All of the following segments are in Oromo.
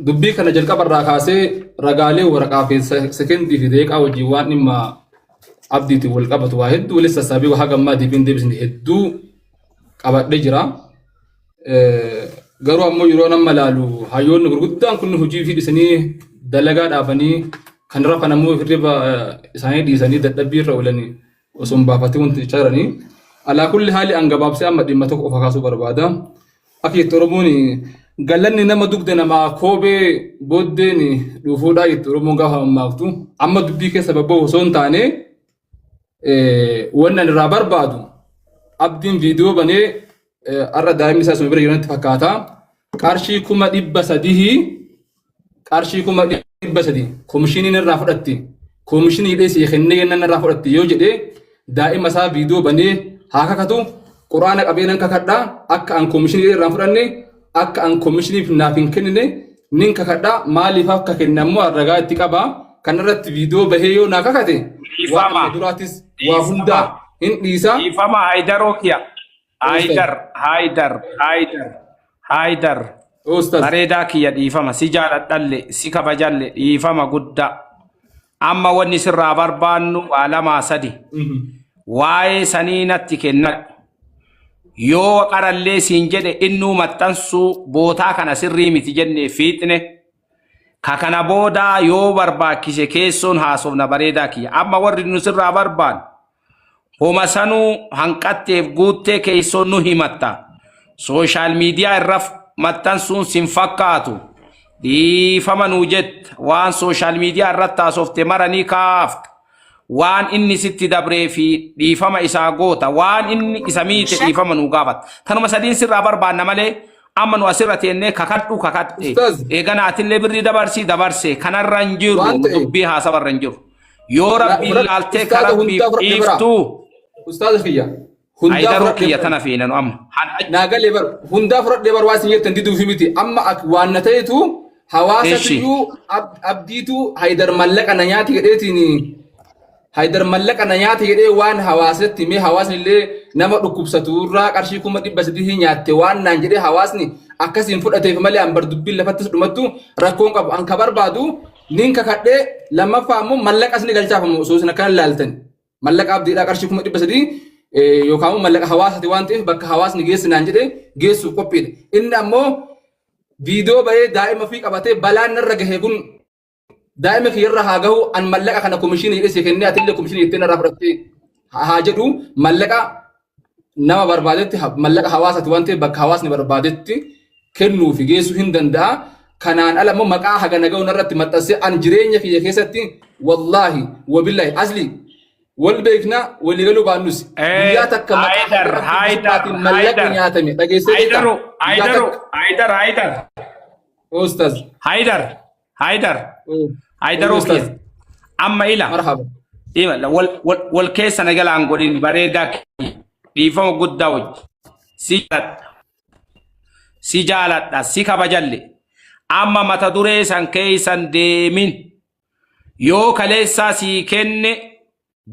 dubbii kana jalqaba irraa kaasee ragaalee waraqaa fi sekendii fi deeqaa wajjin waan dhimma abdiitiin wal qabatu waa hedduu waliin sassaabii waa gammaatiif hin deebisne hedduu qabadhee jira. Garuu ammoo yeroo nama laalu hayyoonni gurguddaan kun hojii fi dhisanii dalagaa dhaabanii kan rafan ammoo hirriba isaanii dhiisanii dadhabbii irra oolanii osoo hin baafatee wanti jiranii. Alaa kulli haali angabaabsee amma dhimma tokko of kaasuu barbaada. Akka itti Oromoon galanni nama dugda namaa koobee booddeen dhufuudhaa itti Oromoon gaafa mammaaktu amma dubbii keessa babba'u osoo hin taane wannan irraa barbaadu abdiin viidiyoo banee arra daa'imni isaa sun bira jirantti fakkaata qarshii 300,000 komishiniin irraa fudhatti komishinii dheesii kennee yennan irraa fudhatti yoo jedhee daa'ima isaa viidiyoo banee haa kakatu quraana qabeenan kakadhaa akka an komishinii irraa fudhanne akka an komishiniif naaf hin kennine nin kakadhaa maaliif akka kennamu ragaa itti qaba kanarratti viidiyoo bahee yoo naa kakate waan duraatis waa hundaa hin dhiisa. Ifama Haidaroo kiya Haidar bareedaa kiyya dhiifama si jaaladhalle si kabajalle dhiifama guddaa amma wanni sirraa barbaannu waa lamaa sadi waa'ee saniinatti kennadhu yoo qarallee siin jedhe innuu maxxansuu bootaa kana sirrii miti jennee fiixne ka kana boodaa yoo barbaachise keessoon haasofna bareedaa kiyya amma warri nu sirraa barbaannu homa sanuu hanqatteef guuttee keessoon nu himatta sooshaal miidiyaa irra maxxansuun sin fakkaatu dhiifama nuu jetta waan sooshaal miidiyaa irratti haasofte maranii kaafta waan inni sitti dabree fi dhiifama isaa goota waan inni isa miite dhiifama nuu gaafata tanuma sadiin sirraa barbaanna malee amma nu asirra teennee kakadhu kakadhe eegana atillee birrii dabarse kanarra hin jiru dubbii haasawarra hin jiru yoo rabbiin laaltee karabbiif dhiiftuu Ustaz Kiyya Haidaroo kiyya tana feenanu amma naagalee bar hundaa fudhadhee bar waasin jettan diduu fi miti amma waan na ta'etu hawaasa tiyyuu abdiitu Haidar mallaqa na nyaati jedheetiin Haidar mallaqa na nyaati jedhee waan hawaasatti mee hawaasni illee nama dhukkubsatu irraa qarshii 300 nyaatte waan naan jedhee hawaasni akkasiin fudhateef malee an bar dubbiin lafattis dhumattu rakkoon qabu an ka barbaadu nin kakadhee lammaffaa ammoo mallaqas ni galchaafamu osoo isin akkan laaltan mallaqa abdiidhaa qarshii 300 yookaan mallaqa hawaasati waan ta'eef bakka hawaasni geessu naan jedhee geessuuf qophiidha. Inni ammoo viidiyoo bahee daa'ima fi qabatee balaan narra gahee kun daa'ima kiyyarra haa gahu an mallaqa kana komishinii hidhee kennee atillee komishinii ittiin irraa fudhattee haa jedhu mallaqa nama barbaadetti mallaqa hawaasati waan ta'eef bakka hawaasni barbaadetti kennuu fi geessuu hin danda'a. Kanaan ala immoo maqaa haga naga'u narratti maxxansee an jireenya kiyya keessatti wallaahi wabillahi asli wal beekna walii galuu baannus guyyaa takka mallaqni nyaatame dhageessee Haidaroo keessa amma ila wal keessa nagalaan godhin bareedaa dhiifama guddaa wajji si jaaladha si kabajalle amma mata duree san keessan deemin yoo kaleessaa sii kenne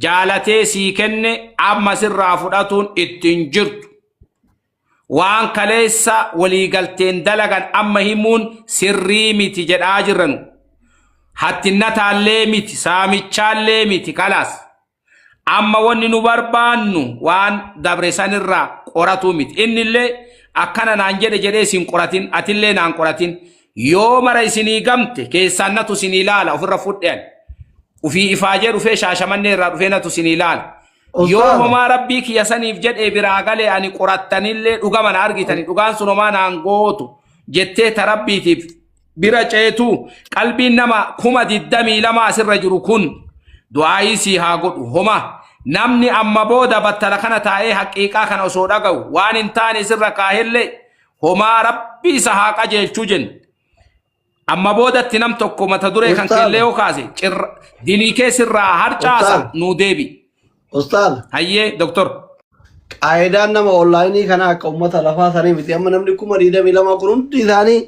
jaalatee sii kenne amma sirraa fudhatuun ittiin jirtu waan kaleessa waliigalteen dalagan amma himuun sirrii miti jedhaa jiranu hattinnataallee miti saamichaallee miti kalaas amma wanni nu barbaannu waan dabre sanirraa qoratu miti innillee akkana naan jedhe isin qoratin atillee naan qoratin yoo mara isinii gamte keessannatu isinii ilaala ofirra fudhan ufii ifaajee dhufee shaashamannee irraa dhufee natu isinii ilaala yoo homaa rabbii kiyya saniif jedhee biraa galee ani qorattanillee dhugama na argitani dhugaan sun homaa naan gootu jettee tarabbiitiif bira ceetu qalbiin nama 22,000 asirra jiru kun du'aayii sii haa godhu homa namni amma booda battala kana taa'ee haqiiqaa kana osoo dhaga'u waan hin taane sirra kaahillee homaa rabbii isa haa qajeelchuu jenna amma boodatti nam tokko mata duree kan kellee yoo kaase dinii keessirraa harcaasa nuu deebi. Ustaad. Hayyee doktor. Qaayidaan nama onlaayinii kana akka uummata lafaa sanii miti amma namni 22,000 kun hundi isaanii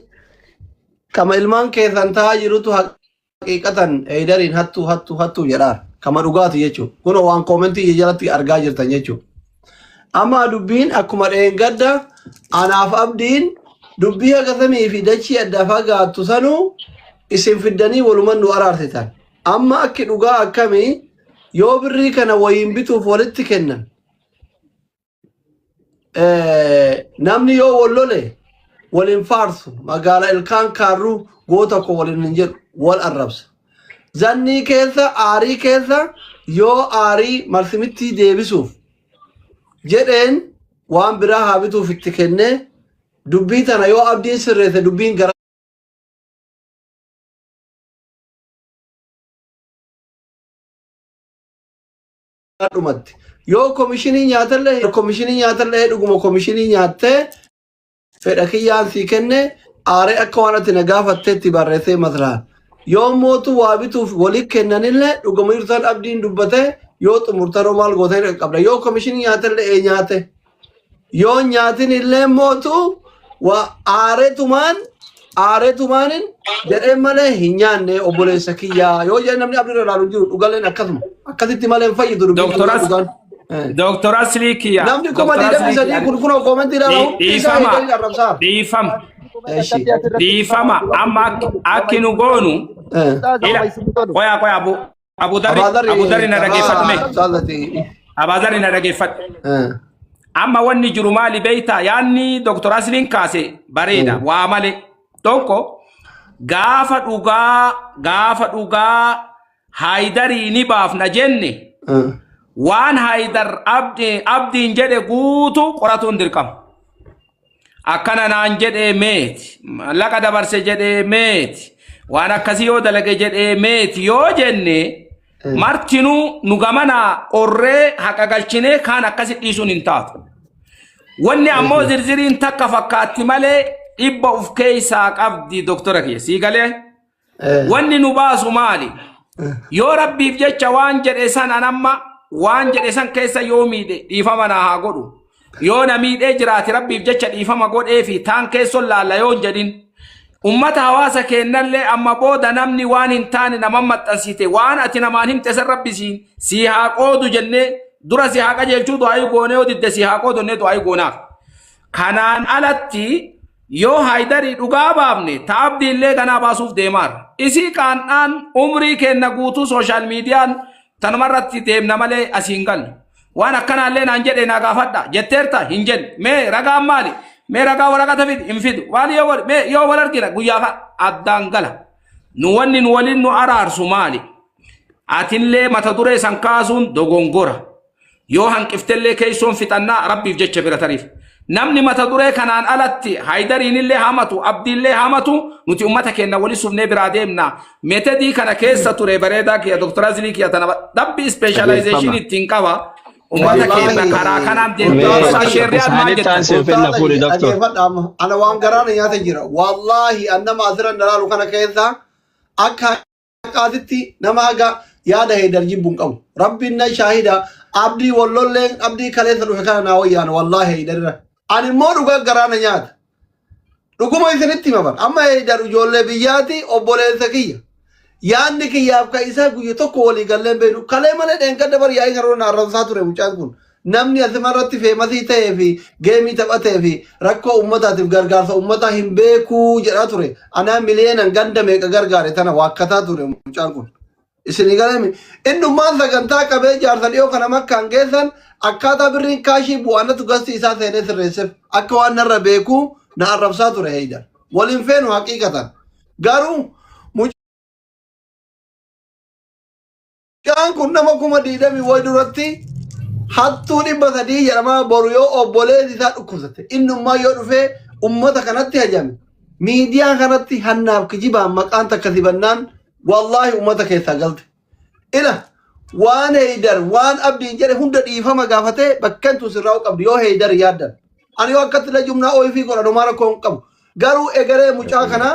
kama ilmaan keessan taa'aa jirutu haqiiqatan Haidariin hattuu jedhaan kama dhugaatu jechuudha. Kun waan koomentii jalatti argaa jirtan jechuudha. Amma dubbiin akkuma dheengadda anaaf abdiin dubbii hagatamii fi dachii adda fagaattu sanuu isin fiddanii waluman nu araarsitan. Amma akki dhugaa akkamii yoo birrii kana wayiin bituuf walitti kennan namni yoo wallole walin faarsu magaala ilkaan kaarruu goota ko walin hin jedhu wal arrabsa. Zannii keessa aarii keessa yoo aarii marsimitti deebisuuf jedheen waan biraa haa bituuf itti kennee dubbii tana yoo abdiin sirreesse dubbiin gara dhumatti. Yoo komishinii nyaatallee dhuguma komishinii nyaattee fedha kiyyaan sii kenne aaree akka waan ati na gaafatteetti barreessee maslaan. Yoo mootu waa bituuf walii kennanillee dhuguma irtaan abdiin dubbate yoo xumurtaroo maal gootee qabda. Yoo komishinii nyaatallee nyaate yoo nyaatin illee mootu waa aareetumaanin jedhee malee hin nyaanne obboleessa kiyyaa yoo jedhe namni abdii ilaalu jiru dhugaleen akkasuma akkasitti malee hin fayyidu dhugaan. Dr. Asli Kia. Namni kuma diidamii sadii kun koomenti ilaalu dhiifama amma akki nu goonu qoya Abu Dharri na dhageeffadhume Abazari na dhageeffadhu amma wanni jiru maali beeyta yaanni Dr. Asliin kaase bareeda waa malee tokko gaafa dhugaa Haayidarii ni baafna jenne waan Haayidar abdiin jedhe guutuu qoratuun dirqama. Akkana naan jedhee meeti laqa dabarse jedhee meeti waan akkasii yoo dalage jedhee meeti yoo jenne martinuu nu gamana qorree haqa galchinee kaan akkasi dhiisuun hin taatu. Wanni ammoo zirziriin takka fakkaatti malee dhibba uf keeysaa qabdi doktora kiyya sii galee wanni nu baasu maali yoo rabbiif jecha waan jedhe san anamma waan jedhe san keessa yoo miidhe dhiifama naa haa godhu. Yoo na miidhee jiraate rabbiif jecha dhiifama godhee fi taan keesson laalla yoo hin jedhin ummata hawaasa kennallee amma booda namni waan hin taane nama maxxansite waan ati namaan himte san rabbisiin si haa qoodu jennee dura si haa qajeelchuu du'aayi goonee yoo didde si haa qoodonnee du'aayi goonaaf. Kanaan alatti yoo Haayidarii dhugaa baafne taabdiillee ganaa baasuuf deemaarra. Isii qaan'aan umrii kenna guutuu sooshaal miidiyaan tanumarratti deemna malee asiin galu. Waan akkanaallee naan jedhe naa gaafadha jetteerta hin jenne mee ragaan maali mee ragaa waraqata fidi hin fidu waan yoo wal argina guyyaafa addaan gala nu wanni nu waliin nu araarsu maali atinlee mata duree san kaasuun dogongora yoo hanqiftellee keessoon fixannaa rabbiif jecha bira tariif namni mata duree kanaan alatti Haayidariinillee hamatu abdiillee hamatu nuti ummata keenya wali sufnee biraa deemna metedii kana keessa ture bareedaa kiyya Dr. Asli kiyya tana dabbi specialization ittiin qaba. Ummata keenya karaa kanaan deemtee sheerriyaan maal jettu ana waan garaan nyaata jira wallahi annama asiran dalaalu kana keessa akka qaatitti nama haga yaada Haayidar jibbuun qabu rabbiin na shaahida abdii wallolleen abdii kaleessa dhufe kana naa wayyaan wallahi Haayidar ani immoo dhugaa garaan nyaata dhuguma isinitti himaman amma Haayidar ijoollee biyyaati obboleessa kiyya yaanni kiyyaaf ka isaa guyya tokko walii galleen beenu kalee malee dheenka dabar yaa'ii karoora naarransaa ture mucaan kun namni asimarratti feemasii ta'ee fi geemii taphatee fi rakkoo ummataatiif gargaarsa ummataa hin beekuu jedhaa ture anaa miliyeenan ganda meeqa gargaare tana waakkataa ture mucaan kun isinii galame innummaan sagantaa qabee jaarsa dhiyoo kana makkaan geessan akkaataa birriin kaashii bu'aanatu gasti isaa seenee sirreesseef akka waan narra beekuu na arrabsaa ture Haayidar waliin feenu haqiiqatan garuu Kan kun nama kuma diidami way duratti hattuu 300 jedhama boru yoo obbolee isaa dhukkubsate innummaa yoo dhufe ummata kanatti hajame miidiyaa kanatti hannaaf kijibaan maqaan takka sibannaan wallahi ummata keessa galte ila waan Haayidar waan abdiin jedhe hunda dhiifama gaafate bakkantu sirraa qabdi yoo Haayidar yaaddan ani yoo akkatti la jumnaa ooyifii godha dhumaara koon qabu garuu egeree mucaa kana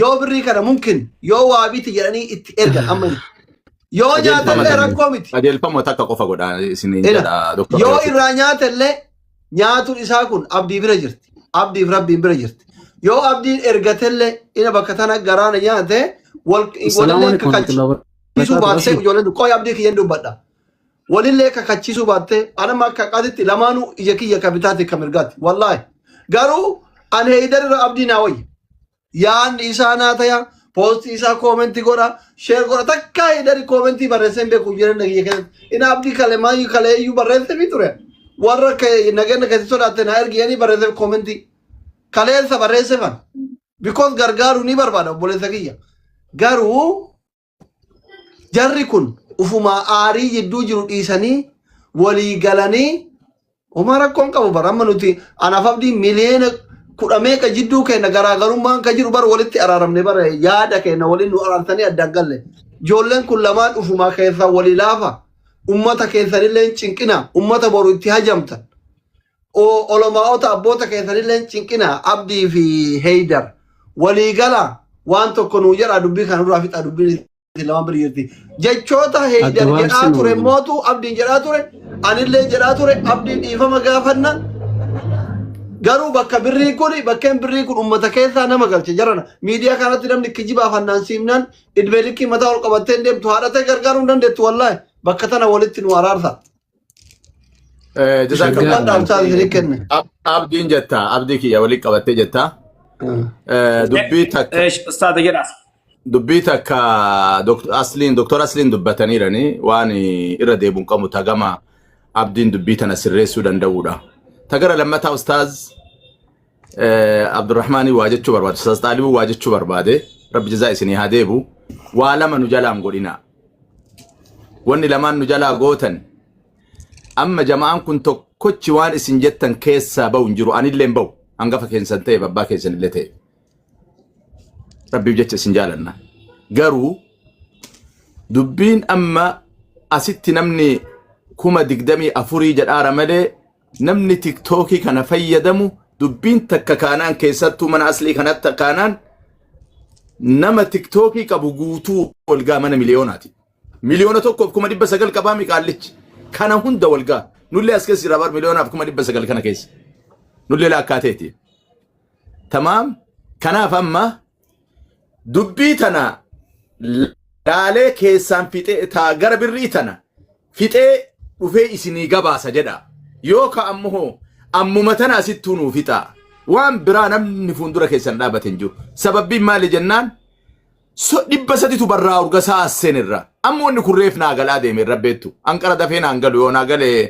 yoo birrii kana mumkin yoo waa biti jedhanii itti ergan amma yoo nyaatellee rakkoo miti. Qajeelfama takka qofa godha isiniin jedha doktora. Yoo irraa nyaatellee nyaatuun isaa kun abdii bira jirti. Abdiif rabbiin bira jirti. Yoo abdiin ergatellee ina bakka tana garaana nyaate walillee kakachiisuu baattee ijoolleen qoy abdii kiyyan dubbadha. Walillee kakachiisuu baattee anama akka qaatitti lamaanuu ija kiyya kabitaati ka mirgaati. Wallaahi garuu an Haydar abdi na way yaan isana taya post isa comment gora share gora takka Haydar comment barresen be ku jiran nagi kan ina abdi kale mai kale yu barresen biture warra ke nagen ke sodate na ergi yani barresen comment kale sa barresen fan because gargaru ni barbada bole sagiya garu jarri kun ufuma ari jiddu jiru isani wali galani umara kon qabu baramanuti ana fabdi million kudame ka jiddu ke nagara garumman ka jiru bar walitti araramne bar yaada ke na walinu arantani adagalle jollen kullaman ufuma kaysa wali lafa ummata kaysa len cinkina ummata boru itti hajamta o oloma ota abota kaysa len cinkina abdi fi Haydar wali gala wanto konu jara dubbi kan rafit dubbi lama beriyati jechota Haydar jara ture motu abdi jara ture anille jara ture abdi ifama gafanna garu bakka birri kuni bakken birri kun ummata keessa nama galche jarana media kanatti namni kijiba fannan simnan idbeliki mata ol qabaten dem to hadate gargaru dandetu wallahi bakka tana walitti nu ararsa jazakallah abdi jetta abdi ki ya wali qabate jetta dubbi tak ustad gedas dubbi tak doktor aslin dubbatani rani wani irra debun qamu tagama abdin dubbi tana sirresu dandawuda تقرأ لما تا أستاذ عبد الرحمن واجد شو برباد أستاذ طالب واجد شو برباده رب جزاء سني هاديبو ولما نجلا مقولنا واني لما نجلا قوتن أما جماعة كنت كوتش وان اسنجتن كيس سابو نجرو أني اللي مبو أنقفا كين سنتي بابا كين سن اللي تي ربي بجتش سنجالنا قروا دبين أما أسيت نمني كوما دقدمي أفوري جدار ملي namni tiktoki kana fayyadamu dubbin takka kanaan keessattuu mana aslii kanatti kanaan nama tiktoki qabu guutuu walgaa mana miliyoonaati miliyoona tokko 900 qabaa miqaallichi kana hunda walgaa nullee as keessa rabar miliyoona 900 kana keessa nullee lakkaateeti tamaam kanaaf amma dubbii tana laalee keessaan fixee taa gara birrii tana fixee dhufee isinii gabaasa jedha Yoka ammuma tana asittuu nuu fixa waan biraa namni fuundura keessan dhaabaten jiru sababbiin maali jennaan dhibba saditu barraa urga saasenirra ammoo inni kurreef naa galaa deeme rabbeettu anqara dafee naan galu yoo naa galee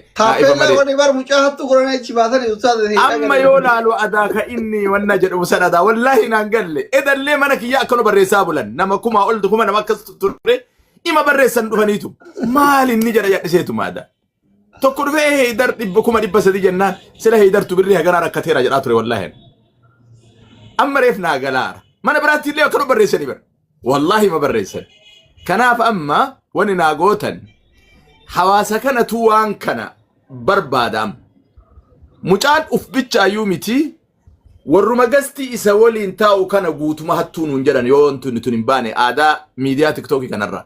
amma yoo laalu adaa ka inni wanna jedhu sanada wallahi naan galle edallee mana kiyya akkanu barreessaa bulan nama kuma ol kuma nama akkas turre ima barreessan dhufaniitu maal inni jedha yadhiseetu maada tokko dhufee Haydar kuma dhibba sadi jennaan sila Haydartu birrii hagaraa rakkateera jedhaa ture wallahi amma reef naa galaara mana biraatti illee akkanu barreessanii bar wallahi ma barreessan kanaaf amma wani naa gootan hawaasa kanatu waan kana barbaadam mucaan uf bichaayyuu miti warruma gasti isa waliin taa'u kana guutuma hattuunuun jedhan yoo wantu nutun hin baane aadaa miidiyaa tiktokii kanarra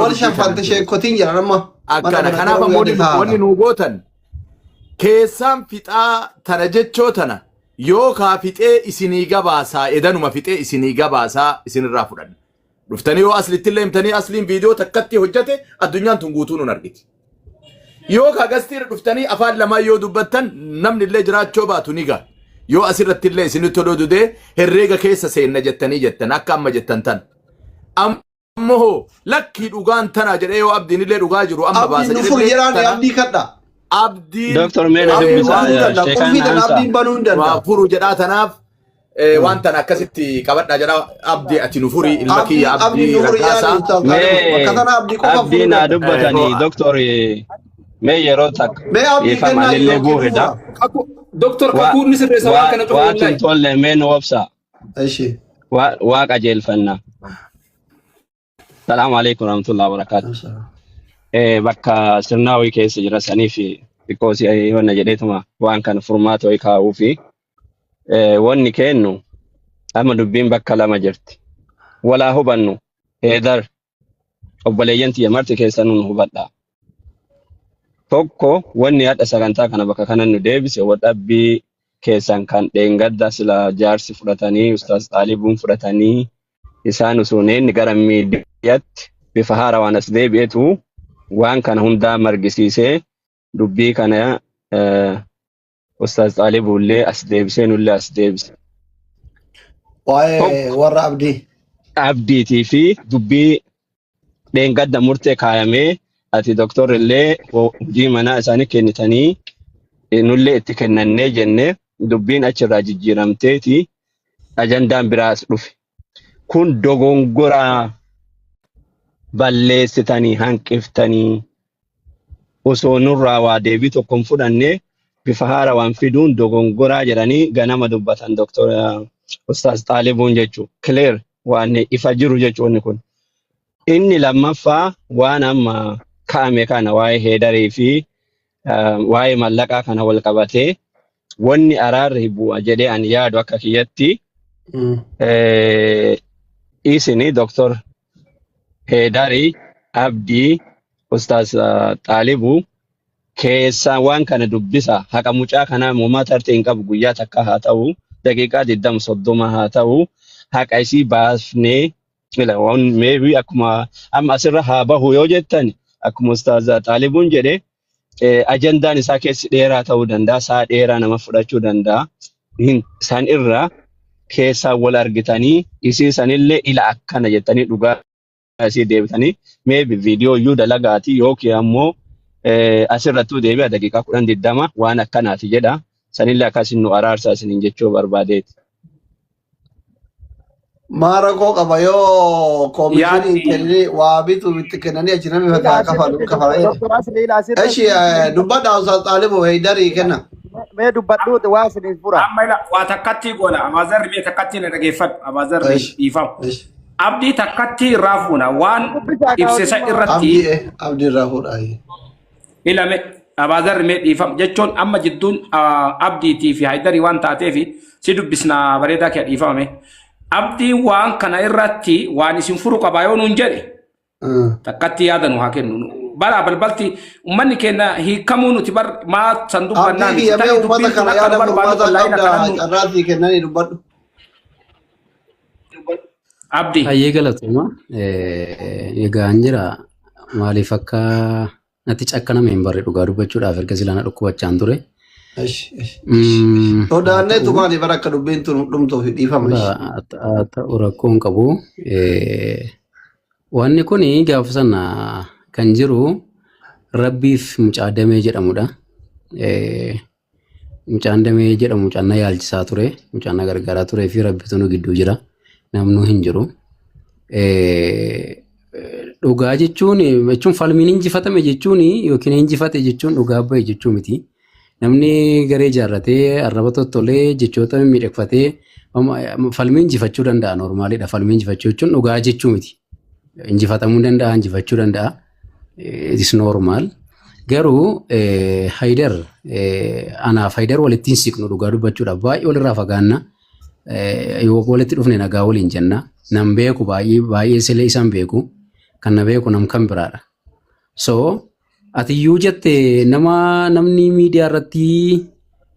wal shafante sheekotiin jedhan amma akkana kanaaf wanni nuu gootan keessaan fixaa tana jechoo tana yoo kaa fixee isinii gabaasaa edanuma fixee isinii gabaasaa isinirraa fudhan dhuftanii yoo aslitti illee himtanii asliin viidiyoo takkatti hojjate addunyaan tun guutuu nun argiti yoo kaa gastiirra dhuftanii afaan lamaa yoo dubbattan namni illee jiraachoo baatu ni gaa yoo asirratti illee isinitti odoo dudee herreega keessa seenna jettanii jettan akka amma jettan tan ammoo lakkii dhugaan tana jedhee yoo abdiin illee dhugaa jiru amma baasa jedhee abdii kadha abdii Dr. Mena abdiin banuu hin danda'a furu jedhaa tanaaf waan tana akkasitti qabadhaa jedhaa abdii ati nu furii ilma kiyya abdii rakkaasaa abdii naa dubbatanii Dr. mee yeroo takka ifamalillee buufedha Dr. Kakuun sirreessa waan kana cufu wallahi waan tolle mee nu obsa waa qajeelfanna Assalamu alaikum warahmatullahi wabarakatuh bakka sirnaawii keessa jira saniif because wanna jedheetuma waan kana furmaata way kaa'uu fi wanni kennu amma dubbiin bakka lama jirti walaa hubannu Haydar obboleeyyan tiyya marti keessa nun hubadha tokko wanni hadha sagantaa kana bakka kanan nu deebise wadhabbii keessan kan dheengadda sila jaarsi fudhatanii ustaas Xaalibuun fudhatanii isaan usuneen gara miidiyaatti bifa haarawaan as deebi'etu waan kana hundaa margisiisee dubbii kana Ustaaz Xaalibullee as deebisee nullee as deebise. Waa'ee warra abdii. Abdiitii fi dubbii dheengadda murtee kaayamee ati doktorillee hojii manaa isaanii kennitanii nullee itti kennannee jennee dubbiin achirraa jijjiiramteeti ajandaan biraas dhufe. Kun dogongoraa balleessitanii hanqiftanii osoo nurraa waa deebii tokkoon fudhannee bifa haara waan fiduun dogongoraa jedhanii ganama dubbatan doktora Ustaaz Xaalibuun jechuu clear waan ifa jiru jechuun kun. Inni lammaffaa waan amma kaa'ame kana waa'ee heedarii fi waa'ee mallaqaa kana wal qabatee wanni araarri bu'a jedhee ani yaadu akka kiyyatti isini doktor Heedarii Abdii Ustaaz Xaalibuu keessa waan kana dubbisa haqa mucaa kana muumaa tartee hin qabu guyyaa takka haa ta'u daqiiqaa 20-30 haa ta'u haqa isii baafnee waan maybe akkuma amma asirra haa bahu yoo jettan akkuma Ustaaz Xaalibuun jedhe ajandaan isaa keessi dheeraa ta'uu danda'a saa dheeraa nama fudhachuu danda'a isaan irraa keessaa wal argitanii isii sanillee ila akkana jettanii dhugaa asii deebitanii maybe viidiyoo iyyuu dalagaati yookiin ammoo asirrattuu deebi'a daqiiqaa 10-20 waan akkanaati jedha sanillee akkasin nu araarsaa isiniin jechuu barbaadeeti. Maara koo qaba yoo koomishiniin kennee waa bituu itti kennanii achi namni fataa kafalu. Eshi dubbadhaa Ustaaz Xaalibuu Heedarii kenna. Mee dubbadhuuti waa isiniif fura. Amma ila waa takkatti goona Abaazarri mee takkatti na dhageeffadhu Abaazarri dhiifamu. Abdii takkatti irraa fuuna waan ibsisa irratti. Abdii irraa fuudha. Ila mee Abaazarri mee dhiifamu jechuun amma jidduun Abdiitii fi Heedarii waan taateef si dubbisna bareedaa kee dhiifame. Abdiin waan kana irratti waan isin furu qabaa yoo nuun jedhe takkatti yaadanu haa kennu. Bara balbalti ummanni keenya hiikamuu nuti bar maa sanduuqannaan ta'ee ummata kana yaada ummata qabda qarraatii kennanii dubbadhu. Abdii. Ayyee galatuma. Egaan jira maaliif akka natti cakkaname hin barre dhugaa dubbachuudhaaf erga silaana dhukkubachaan ture. Sodaannee tumaanii bara akka dubbiin tun dhumtuuf dhiifama. Ta'u rakkoon qabu. Wanni kun gaafa sana kan jiru rabbiif mucaa damee jedhamudha. Mucaan damee jedhamu mucaan na yaalchisaa ture. Mucaan na gargaaraa turee fi rabbitu nu gidduu jira. Namnu hin jiru. Dhugaa jechuun falmiin injifatame jechuun yookiin injifate jechuun dhugaa bahe jechuu miti. Namni garee ijaarratee arraba tottolee jechoota miidhagfatee falmii injifachuu danda'a normaalidha. Falmii injifachuu jechuun dhugaa jechuu miti. Injifatamuu danda'a, injifachuu danda'a. It is normal. Garuu Haydar anaaf Haydar walitti hin siqnu dhugaa dubbachuudhaaf baay'ee walirraa fagaanna. Yoo walitti dhufne nagaa waliin jenna. Nam beeku baay'ee silee isaan beeku. Kan na beeku nam kan biraadha. So atiyyuu jette namni miidiyaa irratti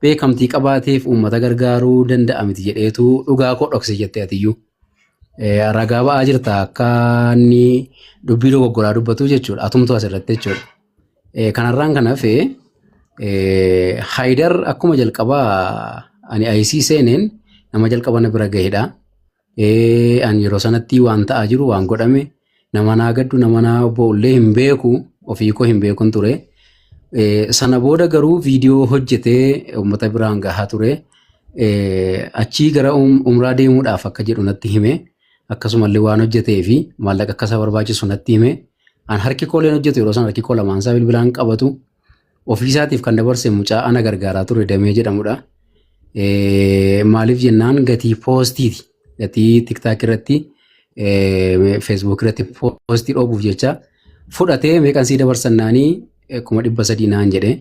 beekamtii qabaateef uummata gargaaruu danda'a miti jedheetu dhugaa koo dhokse jette atiyyuu. Ragaa ba'aa jirta akka inni dubbii dogoggoraa dubbatu jechuudha. Atumtu asirratti jechuudha. Kanarraan kan hafe Haydar akkuma jalqabaa ani ayisii seeneen nama jalqaba na bira gahedha. Ani yeroo sanatti waan ta'aa jiru waan godhame nama naa gaddu nama naa boollee hin beeku ofii koo hin beekun ture. Sana booda garuu viidiyoo hojjetee uummata biraan gahaa ture. Achii gara umraa deemuudhaaf akka jedhu natti hime. Akkasumallee waan hojjetee fi maallaqa akka isa barbaachisu natti hime. An harki kooleen hojjetu yeroo sana harki koo lamaansaa bilbilaan qabatu ofiisaatiif kan dabarse mucaa ana gargaaraa ture damee jedhamudha. Maaliif jennaan gatii poostiiti. Gatii tiktaak irratti feesbuuk irratti poostii dhoobuuf jecha fudhatee meeqan sii dabarsannaanii 300 naan jedhe.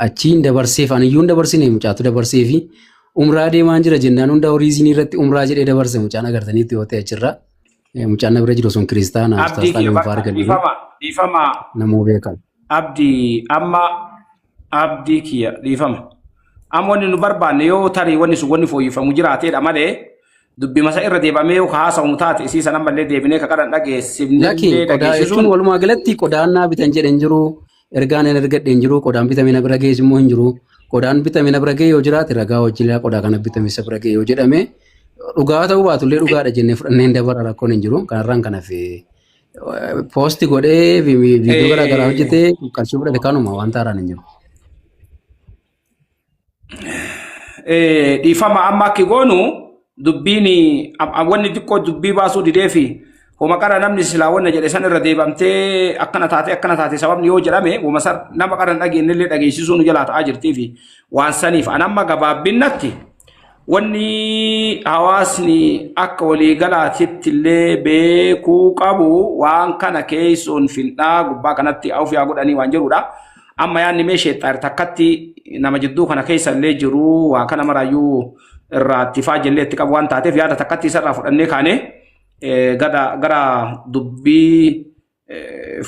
Achiin dabarseef aniyyuu hin dabarsine mucaatu dabarsee fi umraa deemaan jira jennaan hunda horiizinii irratti umraa jedhee dabarse mucaan agartaniitti yoo ta'e achirra. Mucaan na bira jiru sun kiristaana dhiifama namoo beekan. Abdii kiyya dhiifama. Amma wanni nu barbaanne yoo tarii wanni sun wanni fooyyeffamu jiraateedha malee dubbi masa irra deebamee yoo haasawu taate isii sanan mallee deebinee kakadhan dhageessifnee dhageessisuun walumaa galatti qodaan naa bitan jedhen jiru ergaan hin argadhe hin jiru qodaan bitamee na bira geessu immoo hin jiru qodaan bitame na bira ga'e yoo jiraate ragaa wajjin qodaa kana bitame isa bira ga'e yoo jedhame dhugaa ta'uu baatullee dhugaadha jennee fudhannee dabara rakkoon hin jiru kanarraan kanaaf poosti godhee viidiyoo garaagaraa hojjetee qarshii fudhate kanuma waan taaraan hin jiru. Dhiifama amma akki goonu dubbiin wanni xiqqoo dubbii baasuu didee fi homa qara namni silaa wanna jedhe san irra deebamtee akkana taate sababni yoo jedhame homa san nama qara hin dhageenye illee dhageessisuu nu jalaa ta'aa jirtii fi waan saniif anamma gabaabbinatti wanni hawaasni akka waliigalaatitti illee beekuu qabu waan kana keessoon fin'aa gubbaa kanatti of yaa godhanii waan jirudha. Amma yaanni meeshee takkatti nama jidduu kana keessa illee jiru waa kana maraayyuu irraa ittifaa jallee itti qabu waan taateef yaada takkatti isarraa fudhannee kaane gara dubbii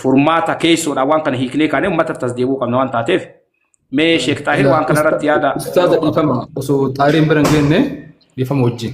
furmaata keessoodha waan kana hiiknee kaane uummata tasdeebuu qabna waan taateef mee Sheek Taahir waan kana irratti yaada. Ustaaza dhiifama osoo Xaahiriin bira hin geenne dhiifama wajjin.